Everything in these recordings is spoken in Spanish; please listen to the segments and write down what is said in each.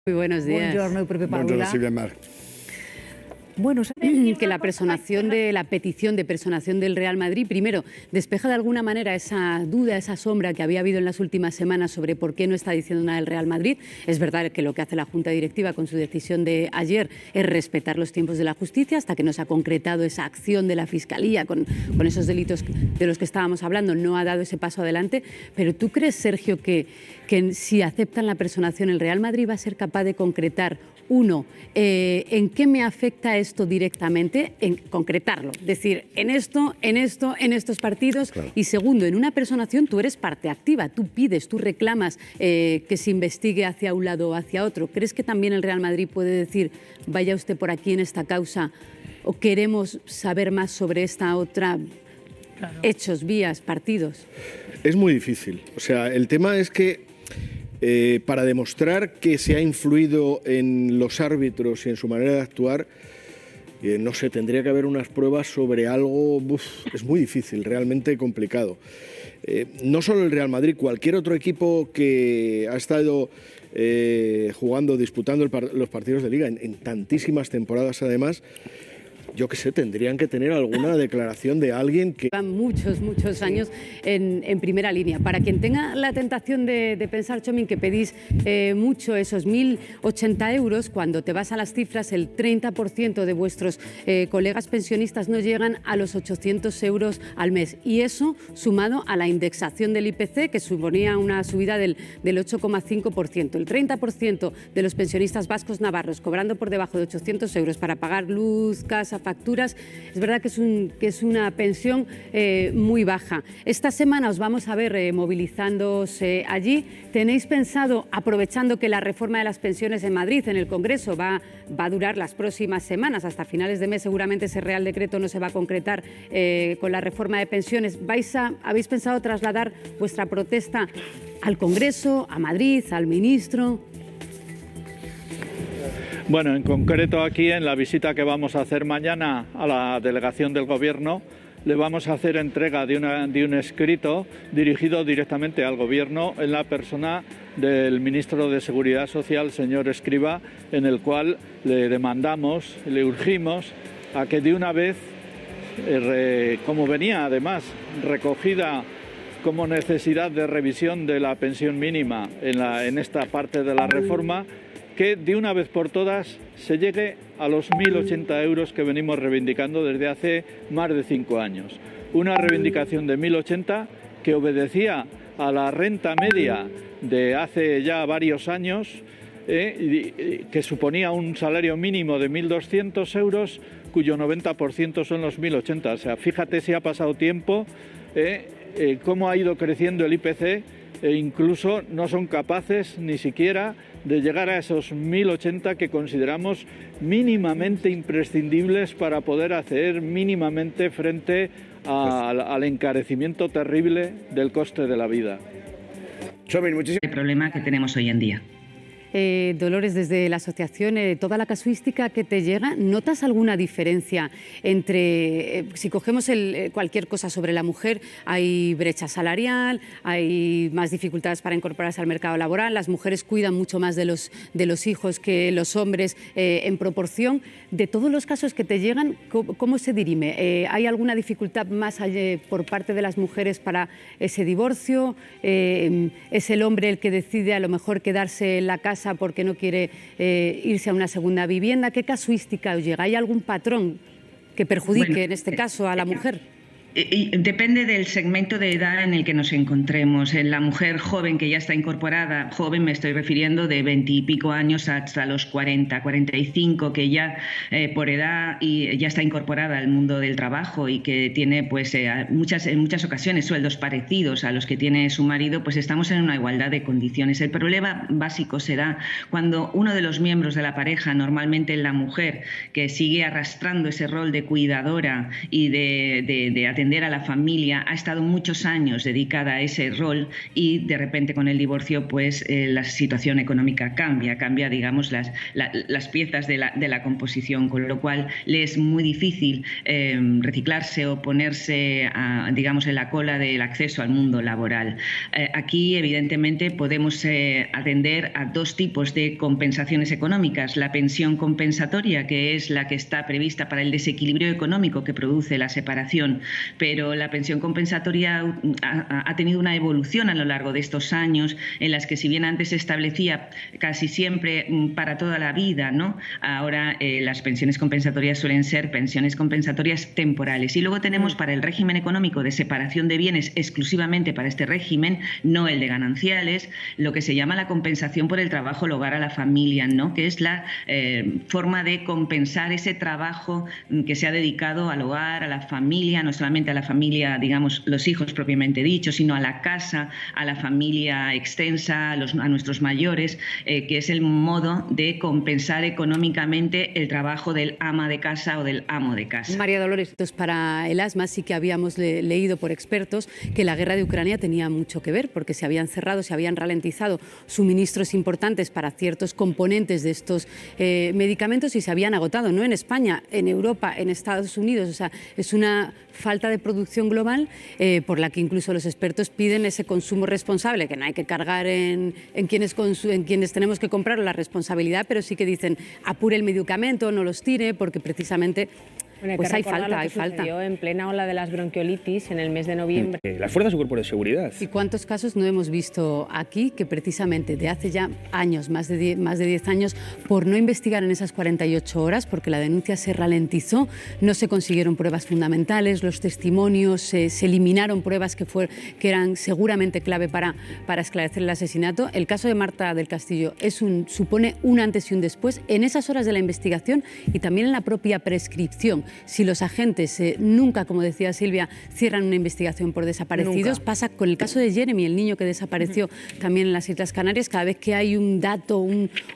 Muy buenos días. Buongiorno, Pepe Paula. Buongiorno, Silvia Mar. Bueno, Que la petición de personación del Real Madrid, primero, despeja de alguna manera esa duda, esa sombra que había habido en las últimas semanas sobre por qué no está diciendo nada el Real Madrid. Es verdad que lo que hace la Junta Directiva con su decisión de ayer es respetar los tiempos de la justicia hasta que no se ha concretado esa acción de la Fiscalía con esos delitos de los que estábamos hablando, no ha dado ese paso adelante. Pero ¿tú crees, Sergio, que si aceptan la personación el Real Madrid va a ser capaz de concretar, uno, en qué me afecta esto directamente, en concretarlo, decir, en estos partidos, claro. Y segundo, en una personación tú eres parte activa, tú pides, tú reclamas que se investigue hacia un lado o hacia otro. ¿Crees que también el Real Madrid puede decir, vaya usted por aquí en esta causa, o queremos saber más sobre esta otra, claro, hechos, vías, partidos? Es muy difícil. O sea, el tema es que para demostrar que se ha influido en los árbitros y en su manera de actuar, no sé, tendría que haber unas pruebas sobre algo, es muy difícil, realmente complicado. No solo el Real Madrid, cualquier otro equipo que ha estado jugando, disputando los partidos de Liga en tantísimas temporadas además, yo qué sé, tendrían que tener alguna declaración de alguien que... Llevan muchos años en primera línea. Para quien tenga la tentación de pensar, Txomin, que pedís mucho esos 1.080 euros, cuando te vas a las cifras, el 30% de vuestros colegas pensionistas no llegan a los 800 euros al mes. Y eso sumado a la indexación del IPC, que suponía una subida del 8,5%. El 30% de los pensionistas vascos navarros cobrando por debajo de 800 euros para pagar luz, casa, facturas, es verdad que es una pensión muy baja. Esta semana os vamos a ver movilizándose allí. ¿Tenéis pensado, aprovechando que la reforma de las pensiones en Madrid, en el Congreso, va a durar las próximas semanas, hasta finales de mes seguramente ese Real Decreto no se va a concretar con la reforma de pensiones, habéis pensado trasladar vuestra protesta al Congreso, a Madrid, al ministro? Bueno, en concreto aquí en la visita que vamos a hacer mañana a la delegación del Gobierno, le vamos a hacer entrega de un escrito dirigido directamente al Gobierno en la persona del ministro de Seguridad Social, señor Escrivá, en el cual le demandamos, le urgimos a que de una vez, como venía además recogida como necesidad de revisión de la pensión mínima en esta parte de la reforma, que de una vez por todas se llegue a los 1.080 euros que venimos reivindicando desde hace más de 5 años. Una reivindicación de 1.080 que obedecía a la renta media de hace ya varios años, que suponía un salario mínimo de 1.200 euros, cuyo 90% son los 1.080. O sea, fíjate si ha pasado tiempo, cómo ha ido creciendo el IPC, e incluso no son capaces ni siquiera de llegar a esos 1.080 que consideramos mínimamente imprescindibles para poder hacer mínimamente frente al encarecimiento terrible del coste de la vida. El problema que tenemos hoy en día. Dolores, desde la asociación, toda la casuística que te llega, ¿notas alguna diferencia entre, si cogemos cualquier cosa sobre la mujer, hay brecha salarial, hay más dificultades para incorporarse al mercado laboral, las mujeres cuidan mucho más de los hijos que los hombres en proporción? De todos los casos que te llegan, ¿cómo se dirime? ¿Hay alguna dificultad más por parte de las mujeres para ese divorcio? ¿Es el hombre el que decide a lo mejor quedarse en la casa porque no quiere irse a una segunda vivienda? ¿Qué casuística os llega? ¿Hay algún patrón que perjudique en este caso a la mujer? Depende del segmento de edad en el que nos encontremos. En la mujer joven que ya está incorporada, joven me estoy refiriendo de 20 y pico años hasta los 40, 45, que ya por edad y ya está incorporada al mundo del trabajo y que tiene pues en muchas ocasiones sueldos parecidos a los que tiene su marido, pues estamos en una igualdad de condiciones. El problema básico será cuando uno de los miembros de la pareja, normalmente la mujer, que sigue arrastrando ese rol de cuidadora y de atender a la familia, ha estado muchos años dedicada a ese rol y de repente con el divorcio pues la situación económica cambia digamos las piezas de la composición, con lo cual le es muy difícil reciclarse o ponerse digamos en la cola del acceso al mundo laboral. Aquí evidentemente podemos atender a dos tipos de compensaciones económicas: la pensión compensatoria, que es la que está prevista para el desequilibrio económico que produce la separación, pero la pensión compensatoria ha tenido una evolución a lo largo de estos años, en las que si bien antes se establecía casi siempre para toda la vida, ¿no?, ahora las pensiones compensatorias suelen ser pensiones compensatorias temporales. Y luego tenemos para el régimen económico de separación de bienes, exclusivamente para este régimen, no el de gananciales, lo que se llama la compensación por el trabajo al hogar a la familia, ¿no?, que es la forma de compensar ese trabajo que se ha dedicado al hogar, a la familia, no solamente a la familia, digamos, los hijos propiamente dichos, sino a la casa, a la familia extensa, a nuestros mayores, que es el modo de compensar económicamente el trabajo del ama de casa o del amo de casa. María Dolores, para el asma sí que habíamos leído por expertos que la guerra de Ucrania tenía mucho que ver, porque se habían cerrado, se habían ralentizado suministros importantes para ciertos componentes de estos medicamentos y se habían agotado, no en España, en Europa, en Estados Unidos. O sea, es una falta de producción global por la que incluso los expertos piden ese consumo responsable, que no hay que cargar en quienes tenemos que comprar la responsabilidad, pero sí que dicen apure el medicamento, no los tire, porque precisamente pues hay falta, sucedió en plena ola de las bronquiolitis en el mes de noviembre. Las fuerzas y cuerpos de seguridad. ¿Y cuántos casos no hemos visto aquí que precisamente de hace ya años, más de 10 años, por no investigar en esas 48 horas, porque la denuncia se ralentizó, no se consiguieron pruebas fundamentales, los testimonios, se eliminaron pruebas que eran seguramente clave para esclarecer el asesinato? El caso de Marta del Castillo supone un antes y un después en esas horas de la investigación y también en la propia prescripción. Si los agentes nunca, como decía Silvia, cierran una investigación por desaparecidos, nunca. Pasa con el caso de Jeremy, el niño que desapareció también en las Islas Canarias. Cada vez que hay un dato,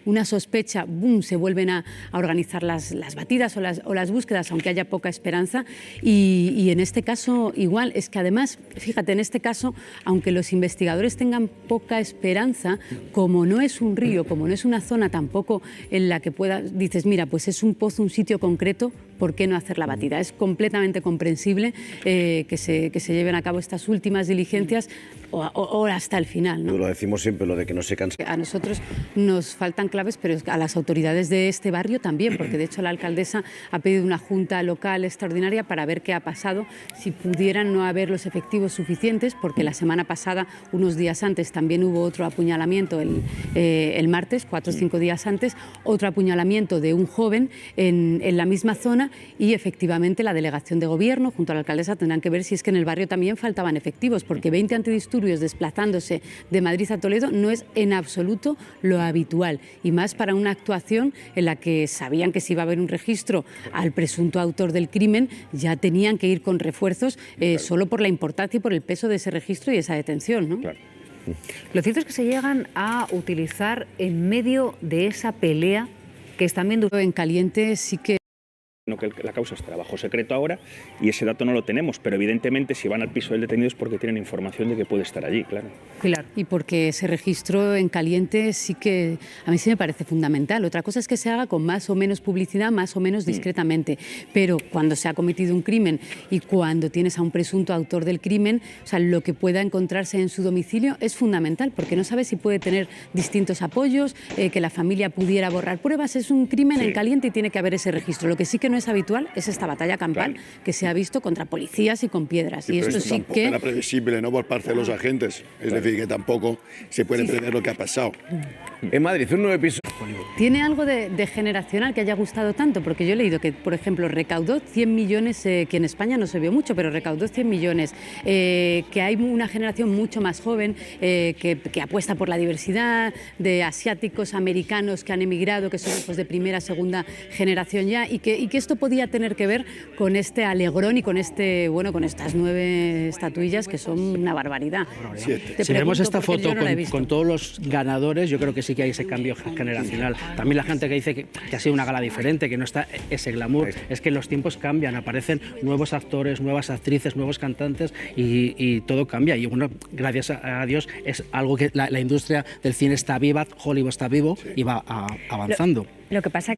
una sospecha, ¡boom!, se vuelven a organizar las batidas o las búsquedas, aunque haya poca esperanza. Y en este caso igual, es que además, fíjate, en este caso, aunque los investigadores tengan poca esperanza, como no es un río, como no es una zona tampoco en la que dices, mira, pues es un pozo, un sitio concreto, ¿por qué no hacer la batida? Es completamente comprensible que se lleven a cabo estas últimas diligencias o hasta el final, ¿no? Lo decimos siempre, lo de que no se canse. A nosotros nos faltan claves, pero a las autoridades de este barrio también, porque de hecho la alcaldesa ha pedido una junta local extraordinaria para ver qué ha pasado, si pudieran no haber los efectivos suficientes, porque la semana pasada, unos días antes, también hubo otro apuñalamiento, el martes, 4 o 5 días antes, otro apuñalamiento de un joven en la misma zona, y efectivamente la delegación de gobierno junto a la alcaldesa tendrán que ver si es que en el barrio también faltaban efectivos, porque 20 antidisturbios desplazándose de Madrid a Toledo no es en absoluto lo habitual, y más para una actuación en la que sabían que si iba a haber un registro al presunto autor del crimen, ya tenían que ir con refuerzos solo por la importancia y por el peso de ese registro y esa detención, ¿no? Claro. Lo cierto es que se llegan a utilizar en medio de esa pelea que están viendo en caliente. Sí que que la causa está bajo secreto ahora y ese dato no lo tenemos, pero evidentemente si van al piso del detenido es porque tienen información de que puede estar allí, claro. Pilar, y porque ese registro en caliente sí que a mí sí me parece fundamental. Otra cosa es que se haga con más o menos publicidad, más o menos discretamente, pero cuando se ha cometido un crimen y cuando tienes a un presunto autor del crimen, o sea, lo que pueda encontrarse en su domicilio es fundamental, porque no sabes si puede tener distintos apoyos, que la familia pudiera borrar pruebas. Es un crimen en caliente y tiene que haber ese registro. Lo que sí que no es habitual es esta batalla campal que se ha visto contra policías y con piedras. Sí, y esto sí que era previsible, ¿no?, por parte de los agentes. Es decir, que tampoco se puede prever lo que ha pasado. En Madrid, un nuevo episodio. ¿Tiene algo de generacional que haya gustado tanto? Porque yo he leído que, por ejemplo, recaudó 100 millones, que en España no se vio mucho, pero recaudó 100 millones, que hay una generación mucho más joven que apuesta por la diversidad, de asiáticos, americanos que han emigrado, que son hijos de primera, segunda generación ya, y que esto podía tener que ver con este alegrón y con con estas 9 estatuillas que son una barbaridad. Si vemos esta foto con todos los ganadores, yo creo que sí que hay ese cambio generacional. También la gente que dice que ha sido una gala diferente, que no está ese glamour, es que los tiempos cambian, aparecen nuevos actores, nuevas actrices, nuevos cantantes y todo cambia. Y bueno, gracias a Dios es algo que la industria del cine está viva, Hollywood está vivo y va avanzando. Lo que pasa